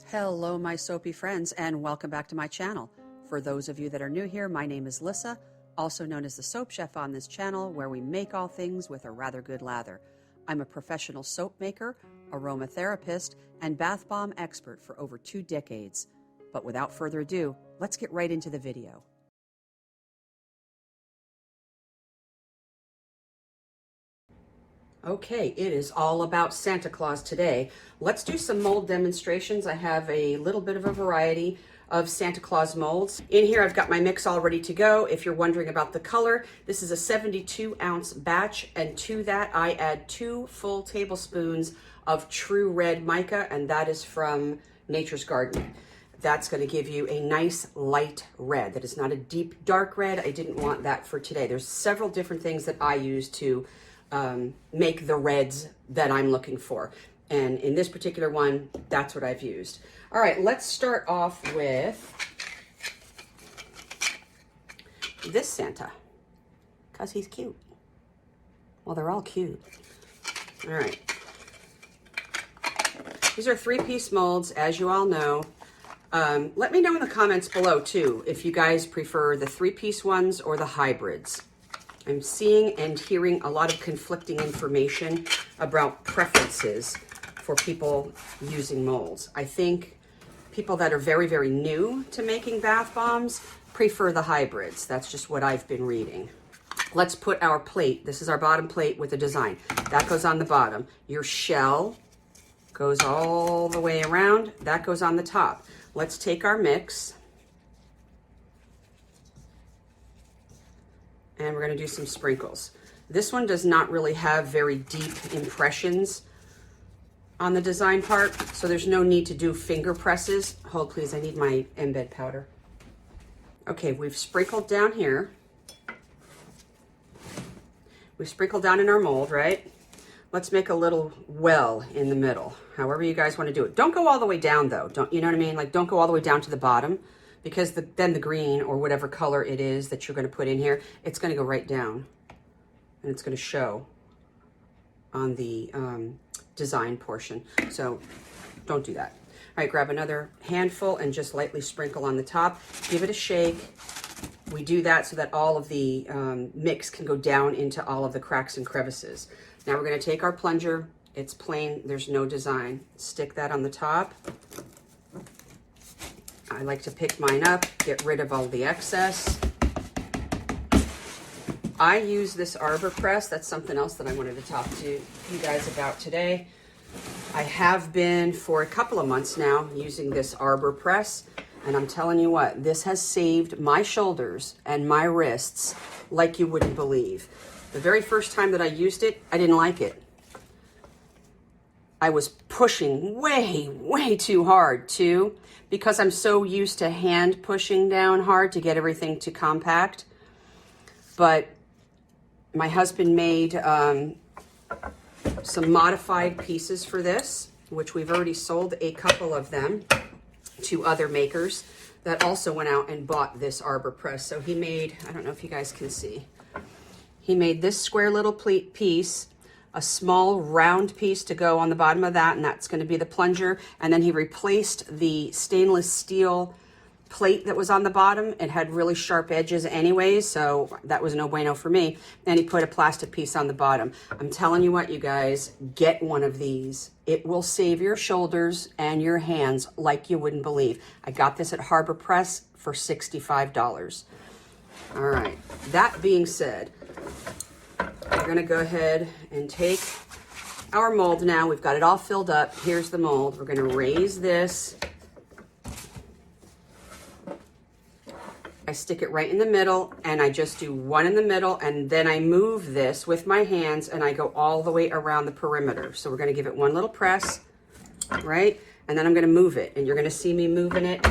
Hello, my soapy friends, and welcome back to my channel. For those of you that are new here, my name is Lissa, also known as the Soap Chef on this channel, where we make all things with a rather good lather. I'm a professional soap maker, aromatherapist, and bath bomb expert for over 2 decades. But without further ado, let's get right into the video. Okay, it is all about Santa Claus today. Let's do some mold demonstrations. I have a little bit of a variety of Santa Claus molds. In here, I've got my mix all ready to go. If you're wondering about the color, this is a 72-ounce batch, and to that, I add 2 full tablespoons of true red mica, and that is from Nature's Garden. That's going to give you a nice light red. That is not a deep, dark red. I didn't want that for today. There's several different things that I use to make the reds that I'm looking for. And in this particular one, that's what I've used. All right, let's start off with this Santa, because he's cute. Well, they're all cute. All right. These are 3-piece molds, as you all know. Let me know in the comments below, too, if you guys prefer the 3-piece ones or the hybrids. I'm seeing and hearing a lot of conflicting information about preferences for people using molds. I think people that are very, very new to making bath bombs prefer the hybrids. That's just what I've been reading. Let's put our plate. This is our bottom plate with a design. That goes on the bottom. Your shell goes all the way around. That goes on the top. Let's take our mix. And we're going to do some sprinkles. This one does not really have very deep impressions on the design part, so there's no need to do finger presses. Hold please, I need my embed powder. Okay, we've sprinkled down here. We've sprinkled down in our mold, right? Let's make a little well in the middle, however you guys want to do it. Don't go all the way down though, you know what I mean? Like, don't go all the way down to the bottom, because then the green or whatever color it is that you're going to put in here, it's going to go right down and it's going to show on the design portion. So don't do that. All right, grab another handful and just lightly sprinkle on the top. Give it a shake. We do that so that all of the mix can go down into all of the cracks and crevices. Now we're going to take our plunger. It's plain, there's no design. Stick that on the top. I like to pick mine up, get rid of all the excess. I use this arbor press. That's something else that I wanted to talk to you guys about today. I have been for a couple of months now using this arbor press, and I'm telling you what, this has saved my shoulders and my wrists like you wouldn't believe. The very first time that I used it, I didn't like it. I was pushing way, way too hard too, because I'm so used to hand pushing down hard to get everything to compact. But my husband made some modified pieces for this, which we've already sold a couple of them to other makers that also went out and bought this arbor press. So he made, I don't know if you guys can see, he made this square little piece, a small round piece to go on the bottom of that, and that's going to be the plunger. And then he replaced the stainless steel plate that was on the bottom. It had really sharp edges anyways, so that was no bueno for me. And he put a plastic piece on the bottom. I'm telling you what, you guys, get one of these. It will save your shoulders and your hands like you wouldn't believe. I got this at Harbor Press for $65. All right, that being said, we're going to go ahead and take our mold now. We've got it all filled up. Here's the mold. We're going to raise this. I stick it right in the middle, and I just do one in the middle, and then I move this with my hands, and I go all the way around the perimeter. So we're going to give it one little press, right? And then I'm going to move it, and you're going to see me moving it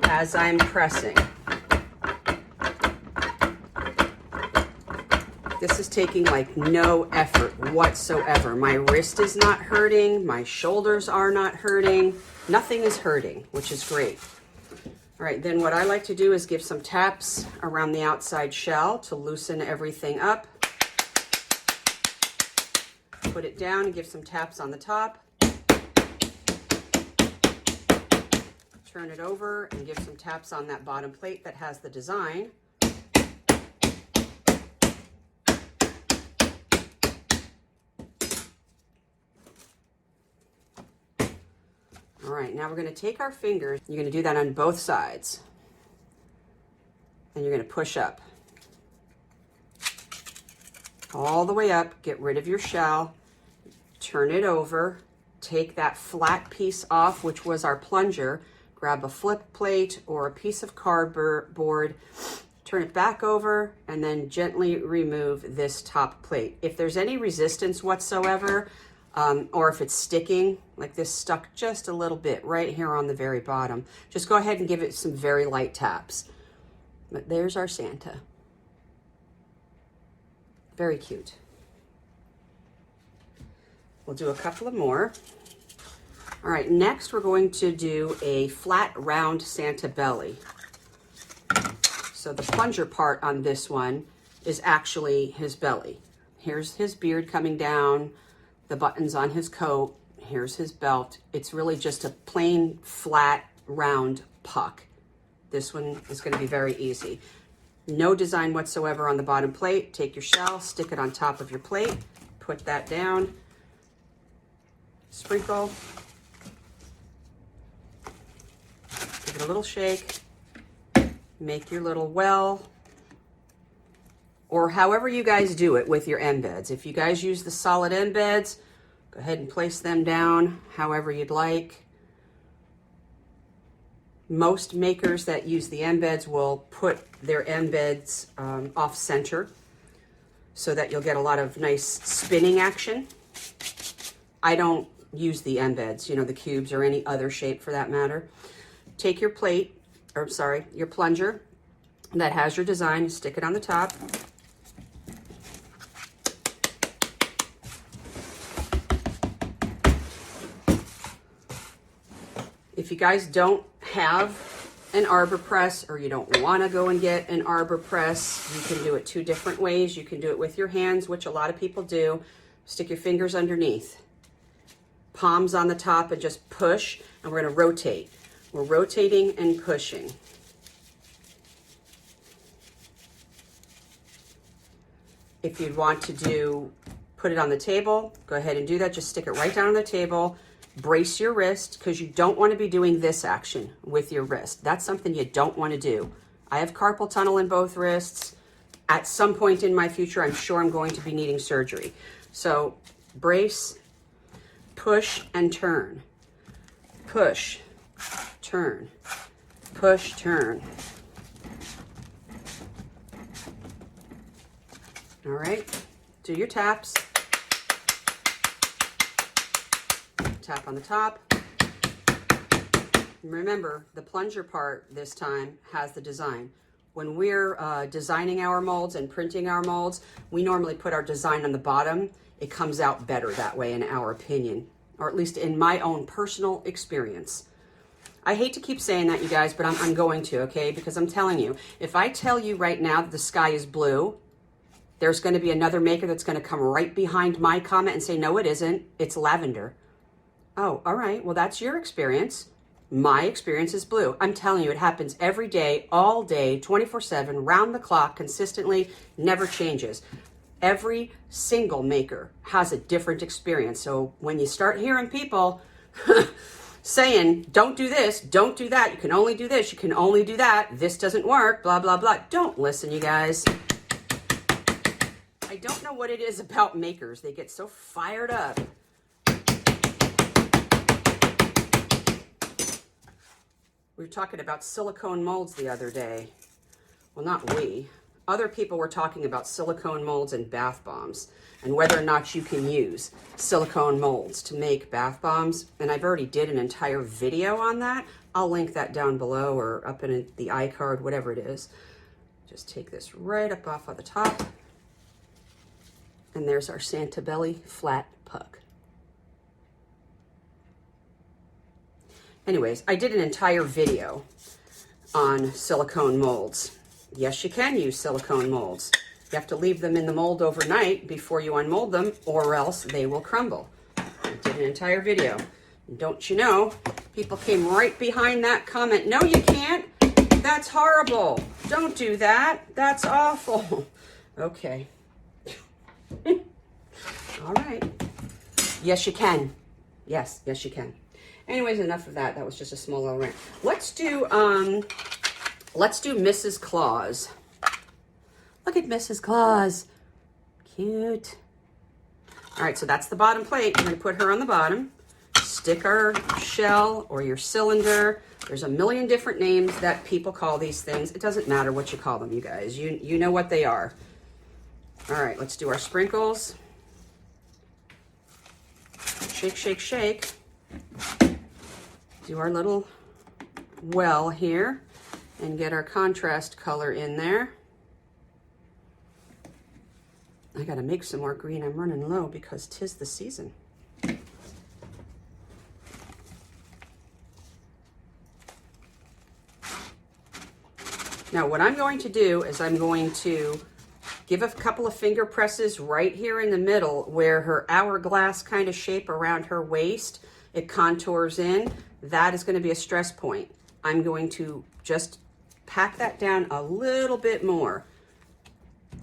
as I'm pressing. This is taking like no effort whatsoever. My wrist is not hurting. My shoulders are not hurting. Nothing is hurting, which is great. All right, then what I like to do is give some taps around the outside shell to loosen everything up. Put it down and give some taps on the top. turn it over and give some taps on that bottom plate that has the design. All right, now we're going to take our fingers. You're going to do that on both sides. And you're going to push up. All the way up, get rid of your shell, turn it over, take that flat piece off, which was our plunger, grab a flip plate or a piece of cardboard, turn it back over, and then gently remove this top plate. If there's any resistance whatsoever, or if it's sticking, like this stuck just a little bit right here on the very bottom, just go ahead and give it some very light taps. But there's our Santa. Very cute. We'll do a couple of more. All right, next we're going to do a flat round Santa belly. So the plunger part on this one is actually his belly. Here's his beard coming down, the buttons on his coat, here's his belt. It's really just a plain, flat, round puck. This one is going to be very easy. No design whatsoever on the bottom plate. Take your shell, stick it on top of your plate, put that down, sprinkle, give it a little shake, make your little well, or however you guys do it with your embeds. If you guys use the solid embeds, go ahead and place them down however you'd like. Most makers that use the embeds will put their embeds off center so that you'll get a lot of nice spinning action. I don't use the embeds, you know, the cubes or any other shape for that matter. Take your plate, or sorry, your plunger that has your design, stick it on the top. If you guys don't have an arbor press, or you don't want to go and get an arbor press, you can do it two different ways. You can do it with your hands, which a lot of people do. Stick your fingers underneath, palms on the top, and just push, and we're going to rotate. We're rotating and pushing. If you'd want to put it on the table, go ahead and do that. Just stick it right down on the table. Brace your wrist, because you don't want to be doing this action with your wrist. That's something you don't want to do. I have carpal tunnel in both wrists. At some point in my future, I'm sure I'm going to be needing surgery. So brace, push, and turn. Push, turn, push, turn. All right, do your taps. Tap on the top. Remember, the plunger part this time has the design. When we're designing our molds and printing our molds, we normally put our design on the bottom. It comes out better that way, in our opinion, or at least in my own personal experience. I hate to keep saying that, you guys, but I'm going to, okay? Because I'm telling you, if I tell you right now that the sky is blue, there's going to be another maker that's going to come right behind my comment and say, no, it isn't. It's lavender. Oh, all right. Well, that's your experience. My experience is blue. I'm telling you, it happens every day, all day, 24/7, round the clock, consistently, never changes. Every single maker has a different experience. So when you start hearing people saying, don't do this, don't do that, you can only do this, you can only do that, this doesn't work, blah, blah, blah. Don't listen, you guys. I don't know what it is about makers. They get so fired up. We were talking about silicone molds the other day. Well, not we. Other people were talking about silicone molds and bath bombs, and whether or not you can use silicone molds to make bath bombs. And I've already did an entire video on that. I'll link that down below or up in the iCard, whatever it is. Just take this right up off of the top. And there's our Santa belly flat puck. Anyways, I did an entire video on silicone molds. Yes, you can use silicone molds. You have to leave them in the mold overnight before you unmold them, or else they will crumble. I did an entire video. Don't you know, people came right behind that comment. No, you can't. That's horrible. Don't do that. That's awful. Okay. All right. Yes, you can. Yes, yes, you can. Anyways, enough of that. That was just a small little rant. Let's do Mrs. Claus. Look at Mrs. Claus. Cute. All right, so that's the bottom plate. We're going to put her on the bottom. Stick our shell or your cylinder. There's a million different names that people call these things. It doesn't matter what you call them, you guys. You know what they are. All right, let's do our sprinkles. Shake, shake, shake. Do our little well here and get our contrast color in there. I gotta make some more green. I'm running low because 'tis the season. Now what I'm going to do is I'm going to give a couple of finger presses right here in the middle where her hourglass kind of shape around her waist, it contours in. That is going to be a stress point. I'm going to just pack that down a little bit more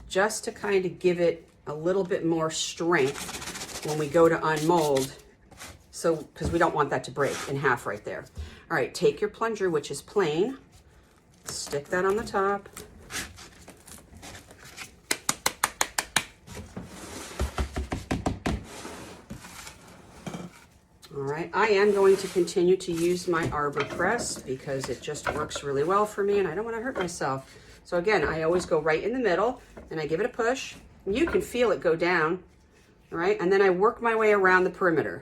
just to kind of give it a little bit more strength when we go to unmold. So, because we don't want that to break in half right there. All right, take your plunger, which is plain, stick that on the top. All right, I am going to continue to use my arbor press because it just works really well for me and I don't want to hurt myself. So again, I always go right in the middle and I give it a push. You can feel it go down, all right? And then I work my way around the perimeter.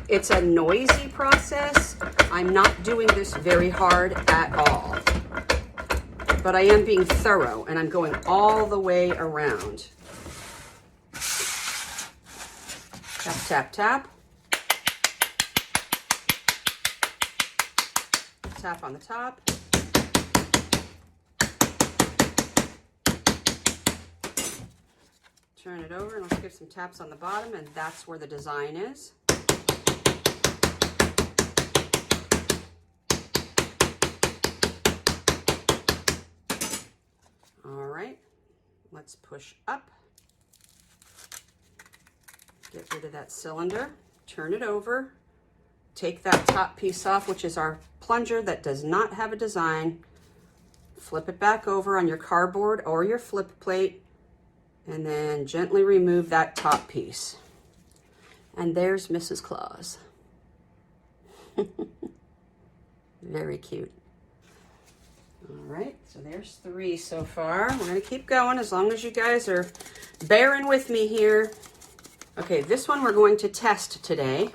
It's a noisy process. I'm not doing this very hard at all, but I am being thorough and I'm going all the way around. Tap, tap, tap. Tap on the top. Turn it over and let's give some taps on the bottom, and that's where the design is. All right, let's push up. Get rid of that cylinder, turn it over, take that top piece off, which is our plunger that does not have a design. Flip it back over on your cardboard or your flip plate, and then gently remove that top piece. And there's Mrs. Claus. Very cute. All right, so there's 3 so far. We're gonna keep going as long as you guys are bearing with me here. Okay, this one we're going to test today.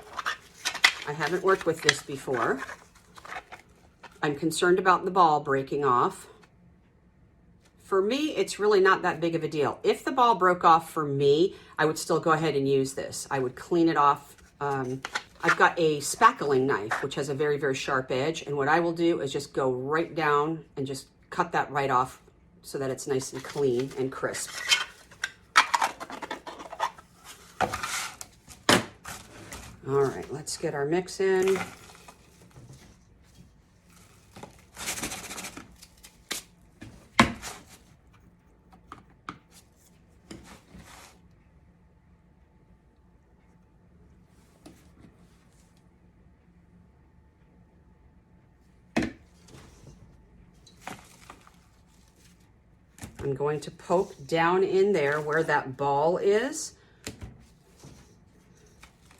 I haven't worked with this before. I'm concerned about the ball breaking off. For me, it's really not that big of a deal. If the ball broke off for me, I would still go ahead and use this. I would clean it off. I've got a spackling knife, which has a very, very sharp edge. And what I will do is just go right down and just cut that right off so that it's nice and clean and crisp. All right, let's get our mix in. I'm going to poke down in there where that ball is,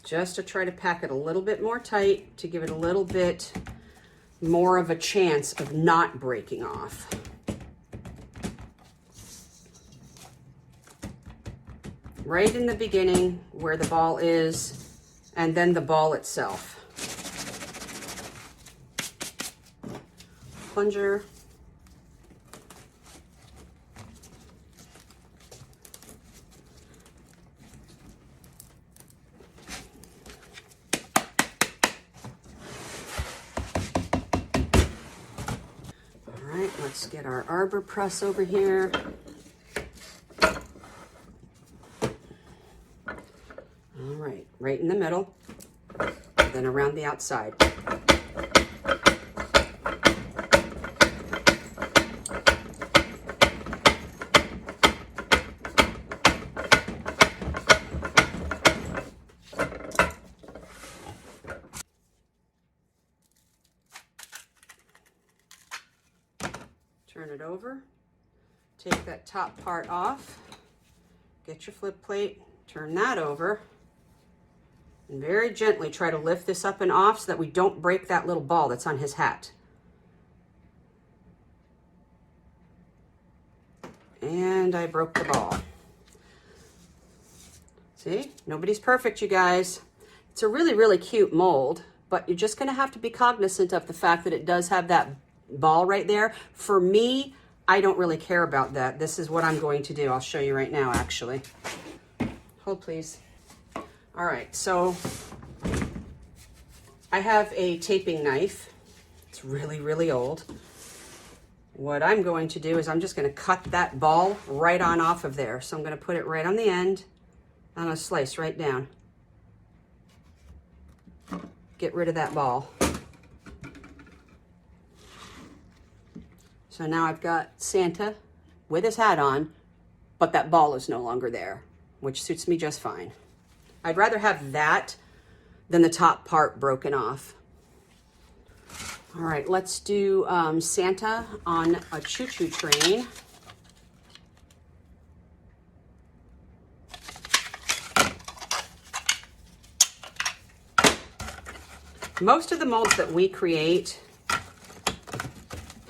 just to try to pack it a little bit more tight to give it a little bit more of a chance of not breaking off. Right in the beginning where the ball is, and then the ball itself. Plunger. Let's get our arbor press over here. right in the middle, and then around the outside. Turn it over, take that top part off, get your flip plate, turn that over, and very gently try to lift this up and off so that we don't break that little ball that's on his hat. And I broke the ball. See, nobody's perfect, you guys. It's a really, really cute mold, but you're just gonna have to be cognizant of the fact that it does have that ball right there. For me, I don't really care about that. This is what I'm going to do. I'll show you right now, actually. Hold, please. All right, so I have a taping knife. It's really, really old. What I'm going to do is I'm just gonna cut that ball right on off of there. So I'm gonna put it right on the end. I'm gonna slice right down. Get rid of that ball. So now I've got Santa with his hat on, but that ball is no longer there, which suits me just fine. I'd rather have that than the top part broken off. All right, let's do Santa on a choo-choo train. Most of the molds that we create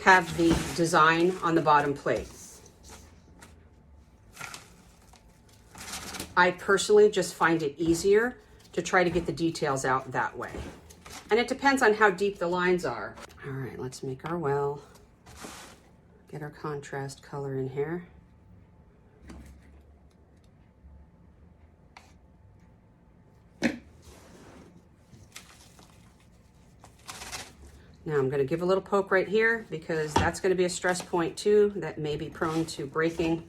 have the design on the bottom plate. I personally just find it easier to try to get the details out that way. And it depends on how deep the lines are. All right, let's make our well. Get our contrast color in here. Now I'm going to give a little poke right here because that's going to be a stress point too that may be prone to breaking.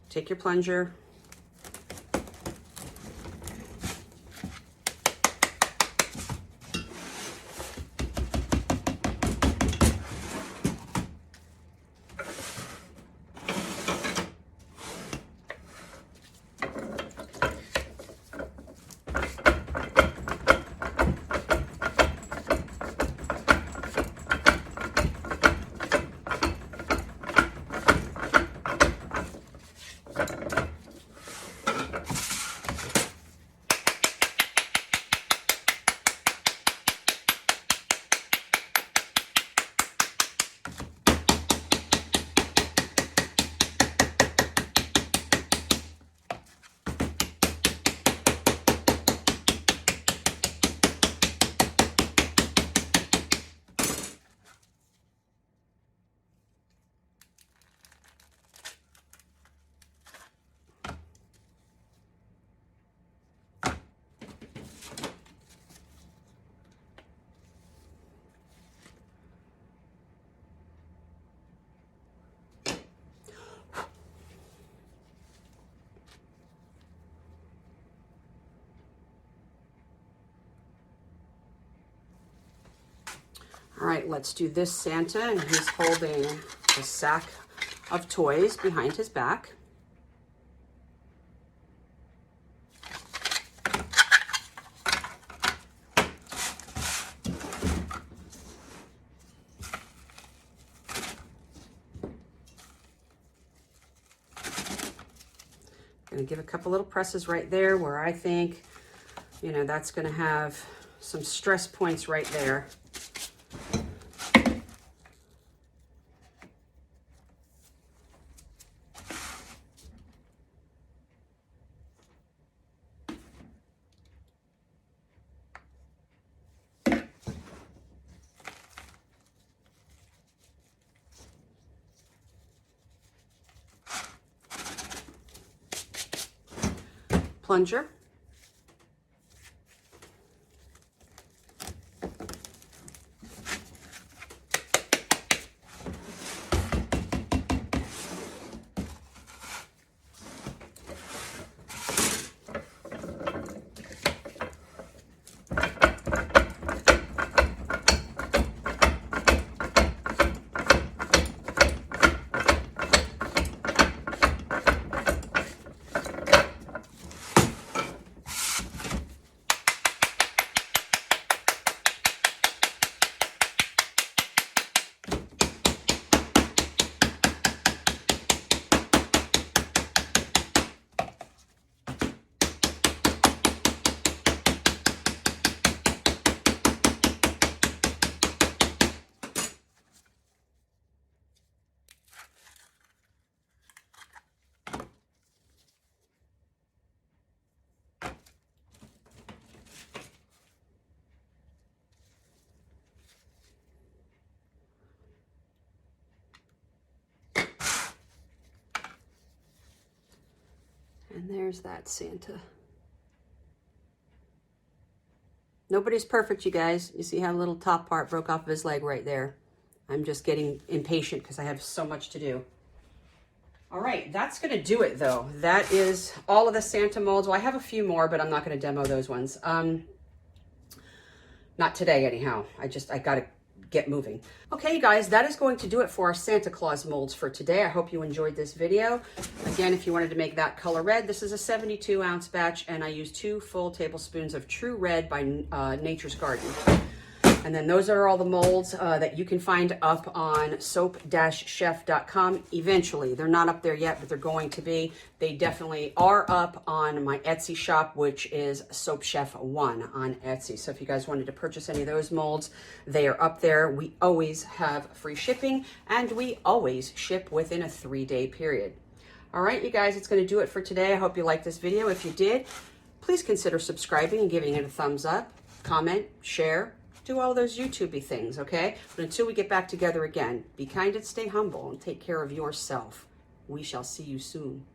Take your plunger. All right, let's do this Santa, and he's holding a sack of toys behind his back. Gonna give a couple little presses right there where I think, you know, that's gonna have some stress points right there. Plunger. And there's that Santa. Nobody's perfect, you guys. You see how the little top part broke off of his leg right there. I'm just getting impatient because I have so much to do. All right, that's going to do it, though. That is all of the Santa molds. Well, I have a few more, but I'm not going to demo those ones. Not today, anyhow. I got to get moving. Okay, you guys, that is going to do it for our Santa Claus molds for today. I hope you enjoyed this video. Again, if you wanted to make that color red, this is a 72-ounce batch, and I used 2 full tablespoons of True Red by Nature's Garden. And then those are all the molds that you can find up on soap-chef.com eventually. They're not up there yet, but they're going to be. They definitely are up on my Etsy shop, which is Soap Chef 1 on Etsy. So if you guys wanted to purchase any of those molds, they are up there. We always have free shipping, and we always ship within a 3-day period. All right, you guys, it's going to do it for today. I hope you liked this video. If you did, please consider subscribing and giving it a thumbs up, comment, share, do all those YouTube-y things, okay? But until we get back together again, be kind and stay humble and take care of yourself. We shall see you soon.